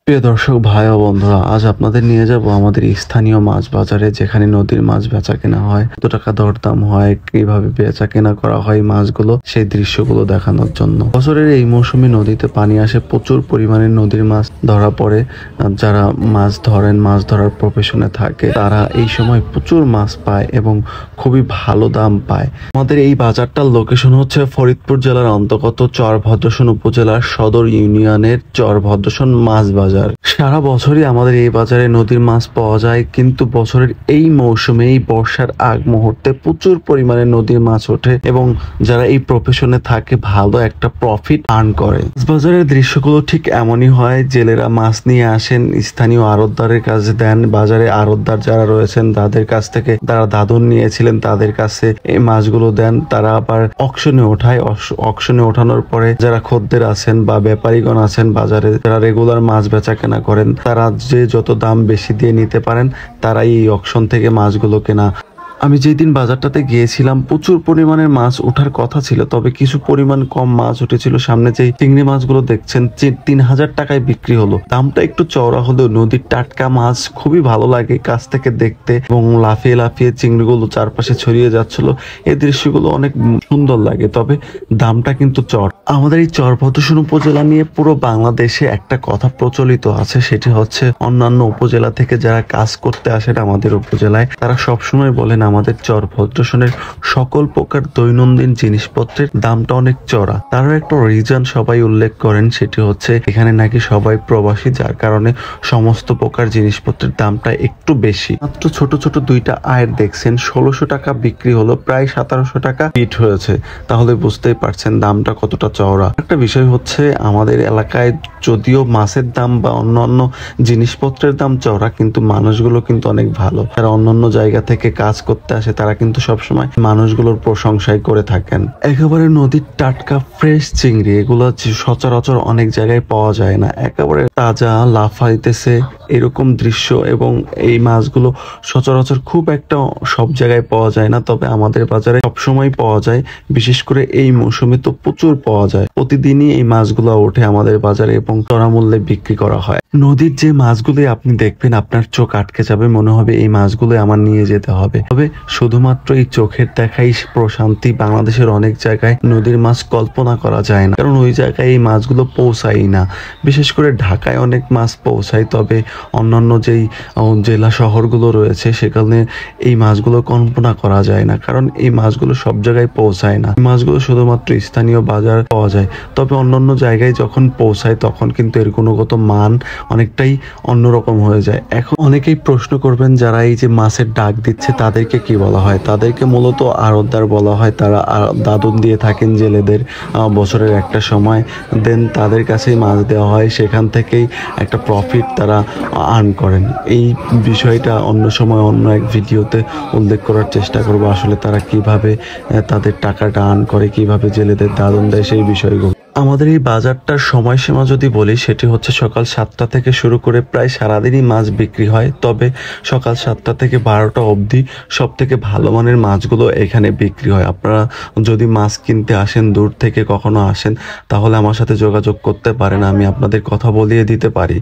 প্রিয় দর্শক ভাই ও বন্ধুরা, আজ আপনাদের নিয়ে যাব আমাদের স্থানীয় মাছ বাজারে, যেখানে নদীর মাছ বেচা কেনা হয়, কত টাকা দরদাম হয়, কিভাবে বেচা কেনা করা হয় মাছগুলো, সেই দৃশ্যগুলো দেখানোর জন্য। বছরের এই মৌসুমে নদীতে পানি আসে, প্রচুর পরিমাণে নদীর মাছ ধরা পড়ে। যারা মাছ ধরেন, মাছ ধরার প্রফেশনে থাকে, তারা এই সময় প্রচুর মাছ পায় এবং খুবই ভালো দাম পায়। আমাদের এই বাজারটার লোকেশন হচ্ছে ফরিদপুর জেলার অন্তর্গত চরভদ্রসন উপজেলার সদর ইউনিয়নের চরভদ্রসন মাছ বাজার। সারা বছরই আমাদের এই বাজারে নদীর মাছ পাওয়া যায়, কিন্তু বছরের এই মৌসুমে, এই বর্ষার আগ মুহূর্তে প্রচুর পরিমাণে নদীর মাছ ওঠে এবং যারা এই প্রফেশনে থাকে ভালো একটা প্রফিট আর্ন করে। বাজারের দৃশ্যগুলো ঠিক এমনই হয়। জেলেরা মাছ নিয়ে আসেন, স্থানীয় আড়তদারের কাছে দেন। বাজারে আড়তদার যারা রয়েছেন তাদের কাছ থেকে, তারা দাদন নিয়েছিলেন, তাদের কাছে এই মাছগুলো দেন। তারা আবার অকশনে ওঠায়। অকশনে ওঠানোর পরে যারা খদ্দের আছেন বা ব্যাপারীগণ আছেন বাজারে, যারা রেগুলার মাছ বেচা কেনা করেন, তারা যে যত দাম বেশি দিয়ে নিতে পারেন তারাই এই অকশন থেকে মাছগুলো কেনা। আমি যেদিন বাজারটাতে গিয়েছিলাম প্রচুর পরিমাণের মাছ ওঠার কথা ছিল, তবে কিছু পরিমাণ কম মাছ উঠেছিল। সামনে যে চিংড়ি মাছগুলো দেখছেন 3,000 টাকায় বিক্রি হলো। দামটা একটু চওড়া হলেও নদীর টাটকা মাছ খুবই ভালো লাগে কাছ থেকে দেখতে, এবং লাফিয়ে লাফিয়ে চিংড়িগুলো চারপাশে ছড়িয়ে যাচ্ছিল। এই দৃশ্যগুলো অনেক সুন্দর লাগে, তবে দামটা কিন্তু চড়। আমাদের এই চরভদ্রসন উপজেলা নিয়ে পুরো বাংলাদেশে একটা কথা প্রচলিত আছে, সেটি হচ্ছে অন্যান্য উপজেলা থেকে যারা কাজ করতে আসেন আমাদের উপজেলায়, তারা সবসময় বলেন আমাদের চরভদ্রসনের সকল প্রকার দৈনন্দিন জিনিসপত্রের দামটা অনেক চড়া। তারও একটা রিজন সবাই উল্লেখ করেন, সেটি হচ্ছে এখানে নাকি সবাই প্রবাসী, যার কারণে সমস্ত প্রকার জিনিসপত্রের দামটা একটু বেশি। মাত্র ছোট ছোট দুইটা আয়ের দেখছেন 1600 টাকা বিক্রি হলো, প্রায় 1700 টাকা হিট হয়েছে। তাহলে বুঝতেই পারছেন দামটা কতটা চওড়া। একটা বিষয় হচ্ছে আমাদের এলাকায় যদিও মাছের দাম বা অন্যান্য জিনিসপত্রের দাম চওড়া, কিন্তু মানুষগুলো কিন্তু অনেক ভালো। তারা অন্যান্য জায়গা থেকে কাজ করতে আসে, তারা কিন্তু সবসময় মানুষগুলোর প্রশংসাই করে থাকেন। একেবারে নদীর টাটকা ফ্রেশ চিংড়ি, এগুলো সচরাচর অনেক জায়গায় পাওয়া যায় না। একেবারে তাজা লাফাইতেছে এরকম দৃশ্য, এবং এই মাছগুলো সচরাচর খুব একটা সব জায়গায় পাওয়া যায় না, তবে আমাদের বাজারে সবসময় পাওয়া যায়। বিশেষ করে এই মৌসুমে তো প্রচুর পাওয়া যায়। প্রতিদিনই এই মাছগুলো ওঠে আমাদের বাজারে এবং চড়া মূল্যে বিক্রি করা হয়। নদীর যে মাছগুলোই আপনি দেখবেন আপনার চোখ আটকে যাবে, মনে হবে এই মাছগুলো আমার নিয়ে যেতে হবে। তবে শুধুমাত্র এই চোখের দেখাই প্রশান্তি। বাংলাদেশের অনেক জায়গায় নদীর মাছ কল্পনা করা যায় না, কারণ ওই জায়গায় এই মাছগুলো পৌঁছায় না। বিশেষ করে ঢাকায় অনেক মাছ পৌঁছায়, তবে অন্যান্য যেই জেলা শহরগুলো রয়েছে সেখানে এই মাছগুলো কল্পনা করা যায় না, কারণ এই মাছগুলো সব জায়গায় পৌঁছায় না। এই মাছগুলো শুধুমাত্র স্থানীয় বাজার পাওয়া যায়, তবে অন্যান্য জায়গায় যখন পৌঁছায় তখন কিন্তু এর গুণগত মান অনেকটাই অন্যরকম হয়ে যায়। এখন অনেকেই প্রশ্ন করবেন, যারা এই যে মাছের ডাক দিচ্ছে তাদেরকে কি বলা হয়? তাদেরকে মূলত আড়তদার বলা হয়। তারা দাদন দিয়ে থাকেন জেলেদের বছরের একটা সময়, দেন তাদের কাছেই মাছ দেওয়া হয়, সেখান থেকেই একটা প্রফিট তারা আর্ন করেন। এই বিষয়টা অন্য সময় অন্য এক ভিডিওতে উল্লেখ করার চেষ্টা করব, আসলে তারা কিভাবে তাদের টাকাটা আর্ন করে, কিভাবে জেলেদের দাদন দেয়, সেই বিষয়গুলো। আমাদের এই বাজারটার সময়সীমা যদি বলি, সেটি হচ্ছে সকাল 7টা থেকে শুরু করে প্রায় সারাদিনই মাছ বিক্রি হয়, তবে সকাল 7টা থেকে 12টা অবধি সব থেকে ভালো মানের মাছগুলো এখানে বিক্রি হয়। আপনারা যদি মাছ কিনতে আসেন, দূর থেকে কখনো আসেন, তাহলে আমার সাথে যোগাযোগ করতে পারেন, আমি আপনাদের কথা বলিয়ে দিতে পারি।